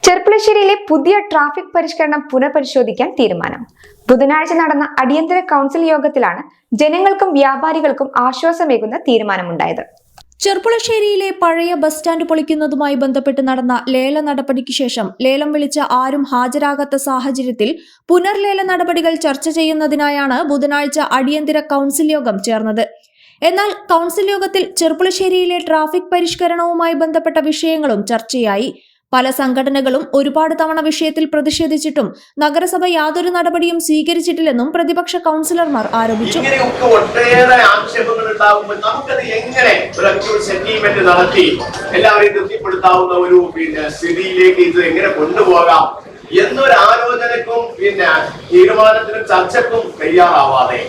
ചെർപ്പുളശ്ശേരിയിലെ പുതിയ ട്രാഫിക് പരിഷ്കരണം പുനഃപരിശോധിക്കാൻ തീരുമാനം. ബുധനാഴ്ച നടന്ന അടിയന്തര കൗൺസിൽ യോഗത്തിലാണ് ജനങ്ങൾക്കും വ്യാപാരികൾക്കും ആശ്വാസമേകുന്ന തീരുമാനമുണ്ടായത്. ചെർപ്പുളശ്ശേരിയിലെ പഴയ ബസ് സ്റ്റാൻഡ് പൊളിക്കുന്നതുമായി ബന്ധപ്പെട്ട് നടന്ന ലേല നടപടിക്ക് ശേഷം ലേലം വിളിച്ച ആരും ഹാജരാകാത്ത സാഹചര്യത്തിൽ പുനർലേല നടപടികൾ ചർച്ച ചെയ്യുന്നതിനായാണ് ബുധനാഴ്ച അടിയന്തര കൗൺസിൽ യോഗം ചേർന്നത്. എന്നാൽ കൗൺസിൽ യോഗത്തിൽ ചെർപ്പുളശ്ശേരിയിലെ ട്രാഫിക് പരിഷ്കരണവുമായി ബന്ധപ്പെട്ട വിഷയങ്ങളും ചർച്ചയായി. പല സംഘടനകളും ഒരുപാട് തവണ വിഷയത്തിൽ പ്രതിഷേധിച്ചിട്ടും നഗരസഭ യാതൊരു നടപടിയും സ്വീകരിച്ചിട്ടില്ലെന്നും പ്രതിപക്ഷ കൗൺസിലർമാർ ആരോപിച്ചു. എന്നൊരു ആലോചനക്കും തീരുമാനത്തിനും ചർച്ചക്കും തയ്യാറാവാതെ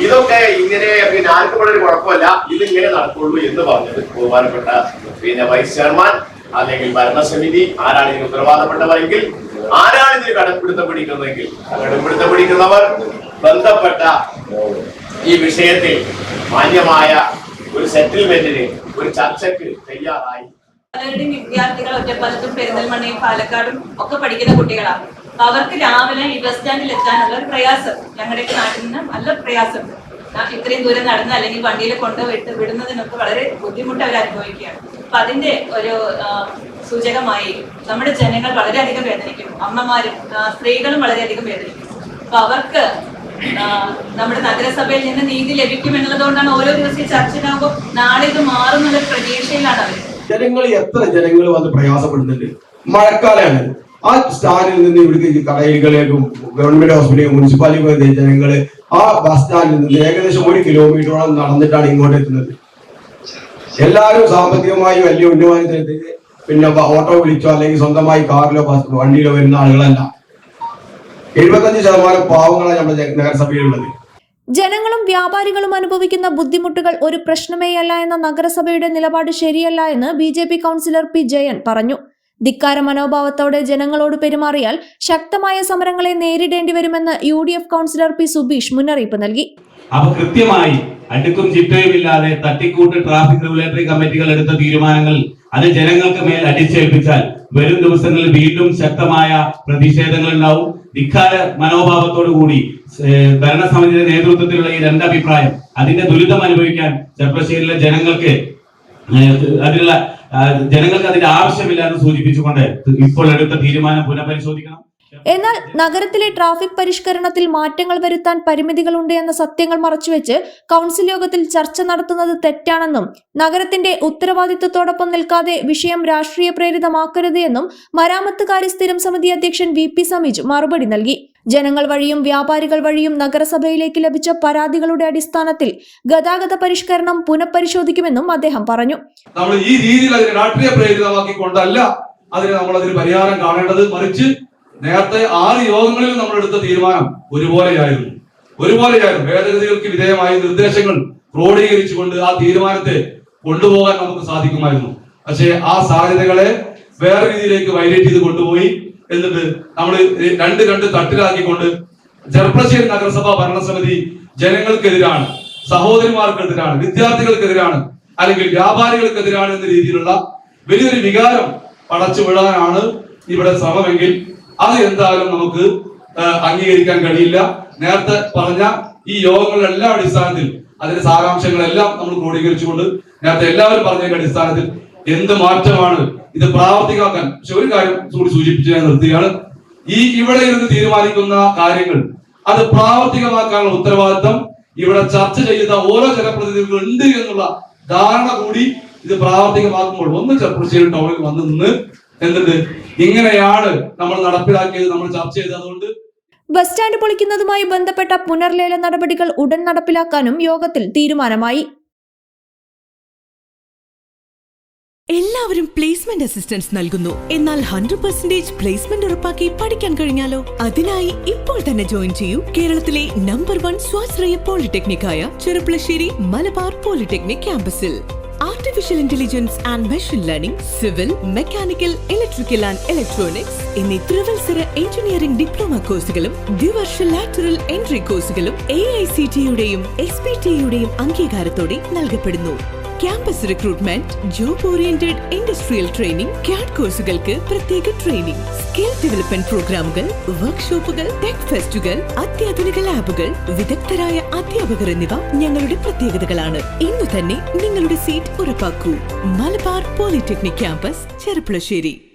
ഇതൊക്കെ ഇങ്ങനെ ആർക്കും വളരെ കുഴപ്പമില്ല, ഇതിങ്ങനെ നടക്കുള്ളൂ എന്ന് പറഞ്ഞത് ബഹുമാനപ്പെട്ട വൈസ് ചെയർമാൻ അല്ലെങ്കിൽ ഭരണസമിതി ആരാണ് ഇതിന് ഉത്തരവാദപ്പെട്ടവരെങ്കിൽ, ആരാണ് ഇതിന് കടപ്പിടുത്തം പിടിക്കുന്നതെങ്കിൽ കടപ്പിടുത്തം പിടിക്കുന്നവർ ബന്ധപ്പെട്ട ഈ വിഷയത്തിൽ മാന്യമായ ഒരു സെറ്റിൽമെന്റിന്, ഒരു ചർച്ചയ്ക്ക് തയ്യാറായി. പലരുടെയും വിദ്യാർത്ഥികൾ ഒറ്റപ്പാലത്തും പെരിന്തൽമണ്ണയും പാലക്കാടും ഒക്കെ പഠിക്കുന്ന കുട്ടികളാണ്. അവർക്ക് രാവിലെ ഈ ബസ് സ്റ്റാൻഡിൽ എത്താനുള്ള ഒരു പ്രയാസം, ഞങ്ങളുടെയൊക്കെ നാട്ടിൽ നിന്ന് നല്ല പ്രയാസമുണ്ട്. ഇത്രയും ദൂരം നടന്ന് അല്ലെങ്കിൽ വണ്ടിയിൽ വിടുന്നതിനൊക്കെ വളരെ ബുദ്ധിമുട്ട് അവർ അനുഭവിക്കുകയാണ്. അപ്പൊ അതിന്റെ ഒരു സൂചകമായി നമ്മുടെ ജനങ്ങൾ വളരെയധികം വേദനിക്കുന്നു. അമ്മമാരും സ്ത്രീകളും വളരെയധികം വേദനിക്കുന്നു. അപ്പൊ അവർക്ക് നമ്മുടെ നഗരസഭയിൽ നിന്ന് നീതി ലഭിക്കും എന്നുള്ളതുകൊണ്ടാണ് ഓരോ ദിവസം ചർച്ചയാകുമ്പോൾ നാളെ ഇത് മാറുന്നൊരു പ്രതീക്ഷയിലാണ് അവർ. എത്ര ജനങ്ങൾ വന്ന് പ്രയാസപ്പെടുന്നുണ്ട്. മഴക്കാലമാണ്. ആ സ്റ്റാൻഡിൽ നിന്ന് ഇവിടേക്ക് കടയിലേക്കും ഗവൺമെന്റ് ഹോസ്പിറ്റലിലും മുനിസിപ്പാലിറ്റി ജനങ്ങള് ആ ബസ് സ്റ്റാൻഡിൽ നിന്ന് ഏകദേശം 1 കിലോമീറ്ററോളം നടന്നിട്ടാണ് ഇങ്ങോട്ട് എത്തുന്നത്. എല്ലാവരും സാമ്പത്തികമായി വലിയ ഉന്നമനത്തിന് ഓട്ടോ വിളിച്ചോ അല്ലെങ്കിൽ സ്വന്തമായി കാറിലോ വണ്ടിയിലോ വരുന്ന ആളുകളല്ല. 75% പാവങ്ങളാണ് നമ്മുടെ നഗരസഭയിലുള്ളത്. ജനങ്ങളും വ്യാപാരികളും അനുഭവിക്കുന്ന ബുദ്ധിമുട്ടുകൾ ഒരു പ്രശ്നമേയല്ല എന്ന നഗരസഭയുടെ നിലപാട് ശരിയല്ല എന്ന് BJP കൗൺസിലർ പി ജയൻ പറഞ്ഞു. ധിക്കാര മനോഭാവത്തോടെ ജനങ്ങളോട് പെരുമാറിയാൽ ശക്തമായ സമരങ്ങളെ നേരിടേണ്ടി വരുമെന്ന് UDF കൗൺസിലർ പി സുബീഷ് മുന്നറിയിപ്പ് നൽകി. അവ കൃത്യമായി അടുക്കും ചിട്ടയുമില്ലാതെ തട്ടിക്കൂട്ട് ട്രാഫിക് റെഗുലേറ്ററി കമ്മിറ്റികൾ എടുത്ത തീരുമാനങ്ങൾ അത് ജനങ്ങൾക്ക് മേൽ അടിച്ചേൽപ്പിച്ചാൽ വരും ദിവസങ്ങളിൽ വീണ്ടും ശക്തമായ പ്രതിഷേധങ്ങൾ ഉണ്ടാവും. ധിക്കാര മനോഭാവത്തോടു കൂടി ഭരണസമിതിയുടെ നേതൃത്വത്തിലുള്ള ഈ രണ്ടഭിപ്രായം അതിന്റെ ദുരിതം അനുഭവിക്കാൻ ചെർപ്പുളശ്ശേരിയിലെ ജനങ്ങൾക്ക് അതിന്റെ ആവശ്യമില്ല എന്ന് സൂചിപ്പിച്ചുകൊണ്ട് ഇപ്പോൾ എടുത്ത തീരുമാനം പുനഃപരിശോധിക്കണം. എന്നാൽ നഗരത്തിലെ ട്രാഫിക് പരിഷ്കരണത്തിൽ മാറ്റങ്ങൾ വരുത്താൻ പരിമിതികളുണ്ട് എന്ന സത്യങ്ങൾ മറച്ചുവെച്ച് കൗൺസിൽ യോഗത്തിൽ ചർച്ച നടത്തുന്നത് തെറ്റാണെന്നും നഗരത്തിന്റെ ഉത്തരവാദിത്വത്തോടൊപ്പം നിൽക്കാതെ വിഷയം രാഷ്ട്രീയ പ്രേരിതമാക്കരുത് എന്നും മരാമത്തുകാര്യ സ്ഥിരം സമിതി അധ്യക്ഷൻ VP സമീജ് മറുപടി നൽകി. ജനങ്ങൾ വഴിയും വ്യാപാരികൾ വഴിയും നഗരസഭയിലേക്ക് ലഭിച്ച പരാതികളുടെ അടിസ്ഥാനത്തിൽ ഗതാഗത പരിഷ്കരണം പുനഃപരിശോധിക്കുമെന്നും അദ്ദേഹം പറഞ്ഞു. നമ്മൾ ഈ രീതിയിൽ അതിനെ രാഷ്ട്രീയ പ്രേരിതമാക്കിക്കൊണ്ടല്ല നമ്മളതിന് പരിഹാരം കാണേണ്ടത്. മറിച്ച് നേരത്തെ 6 യോഗങ്ങളിൽ നമ്മൾ എടുത്ത തീരുമാനം ഒരുപോലെയായിരുന്നു. ഭേദഗതികൾക്ക് വിധേയമായ നിർദ്ദേശങ്ങൾ ക്രോഡീകരിച്ചുകൊണ്ട് ആ തീരുമാനത്തെ കൊണ്ടുപോകാൻ നമുക്ക് സാധിക്കുമായിരുന്നു. പക്ഷേ ആ സാധ്യതകളെ വേറെ രീതിയിലേക്ക് വൈലേറ്റ് ചെയ്ത് കൊണ്ടുപോയി. എന്നിട്ട് നമ്മൾ രണ്ട് തട്ടിലാക്കിക്കൊണ്ട് ചെർപ്പുളശ്ശേരി നഗരസഭ ഭരണസമിതി ജനങ്ങൾക്കെതിരാണ്, സഹോദരിമാർക്കെതിരാണ്, വിദ്യാർത്ഥികൾക്കെതിരാണ്, അല്ലെങ്കിൽ വ്യാപാരികൾക്കെതിരാണ് എന്ന രീതിയിലുള്ള വലിയൊരു വികാരം പടച്ചുവിടാനാണ് ഇവിടെ ശ്രമമെങ്കിൽ അത് എന്തായാലും നമുക്ക് അംഗീകരിക്കാൻ കഴിയില്ല. നേരത്തെ പറഞ്ഞ ഈ യോഗങ്ങളുടെ എല്ലാ അടിസ്ഥാനത്തിൽ അതിന്റെ സാരാംശങ്ങളെല്ലാം നമ്മൾ ക്രോഡീകരിച്ചുകൊണ്ട് നേരത്തെ എല്ലാവരും പറഞ്ഞതിന്റെ അടിസ്ഥാനത്തിൽ എന്ത് മാറ്റമാണ് ഇത് പ്രാവർത്തികമാക്കാൻ. പക്ഷെ ഒരു കാര്യം കൂടി സൂചിപ്പിച്ച് ഞാൻ നിർത്തുകയാണ്. ഇവിടെ ഇരുന്ന് തീരുമാനിക്കുന്ന കാര്യങ്ങൾ അത് പ്രാവർത്തികമാക്കാനുള്ള ഉത്തരവാദിത്തം ഇവിടെ ചർച്ച ചെയ്ത ഓരോ ജനപ്രതിനിധികളും ഉണ്ട് എന്നുള്ള ധാരണ കൂടി ഇത് പ്രാവർത്തികമാക്കുമ്പോൾ ഒന്ന് ചെർപ്പുളശ്ശേരി ടൗണിൽ വന്ന് നിന്ന് എന്നിട്ട് ഇങ്ങനെയാണ് നമ്മൾ നടപ്പിലാക്കിയത്, നമ്മൾ ചർച്ച ചെയ്തത്. അതുകൊണ്ട് ബസ് സ്റ്റാൻഡ് പൊളിക്കുന്നതുമായി ബന്ധപ്പെട്ട പുനർലേല നടപടികൾ ഉടൻ നടപ്പിലാക്കാനും യോഗത്തിൽ തീരുമാനമായി. എല്ലാവരും പ്ലേസ്മെന്റ് അസിസ്റ്റൻസ് നൽകുന്നു. എന്നാൽ 100% പ്ലേസ്മെന്റ് ഉറപ്പാക്കി പഠിക്കാൻ കഴിഞ്ഞാലോ? അതിനായി ഇപ്പോൾ തന്നെ ജോയിൻ ചെയ്യൂ കേരളത്തിലെ നമ്പർ 1 സ്വാശ്രയ പോളിടെക്നിക്കായ ചെർപ്പുളശ്ശേരി മലബാർ പോളിടെക്നിക് ക്യാമ്പസിൽ. Artificial intelligence and machine learning, civil, mechanical, electrical and electronics എന്നീ ത്രിവത്സര എഞ്ചിനീയറിംഗ് ഡിപ്ലോമ കോഴ്സുകളും ദ്വിവർഷ ലാറ്ററൽ എൻട്രി കോഴ്സുകളും AICTEയുടെയും SPTEയുടെയും അംഗീകാരത്തോടെ നൽകപ്പെടുന്നു. Campus recruitment, job oriented industrial training, CAD കോഴ്സുകൾക്ക് പ്രത്യേക ട്രെയിനിംഗ്, സ്കിൽ ഡെവലപ്മെന്റ് പ്രോഗ്രാമുകൾ, വർക്ക്ഷോപ്പുകൾ, ടെക് ഫെസ്റ്റുകൾ, അത്യാധുനിക ലാബുകൾ, വിദഗ്ധരായ അധ്യാപകർ എന്നിവ ഞങ്ങളുടെ പ്രത്യേകതകളാണ്. ഇന്നു തന്നെ നിങ്ങളുടെ സീറ്റ് ഉറപ്പാക്കൂ. Malabar polytechnic campus, Cherpulassery.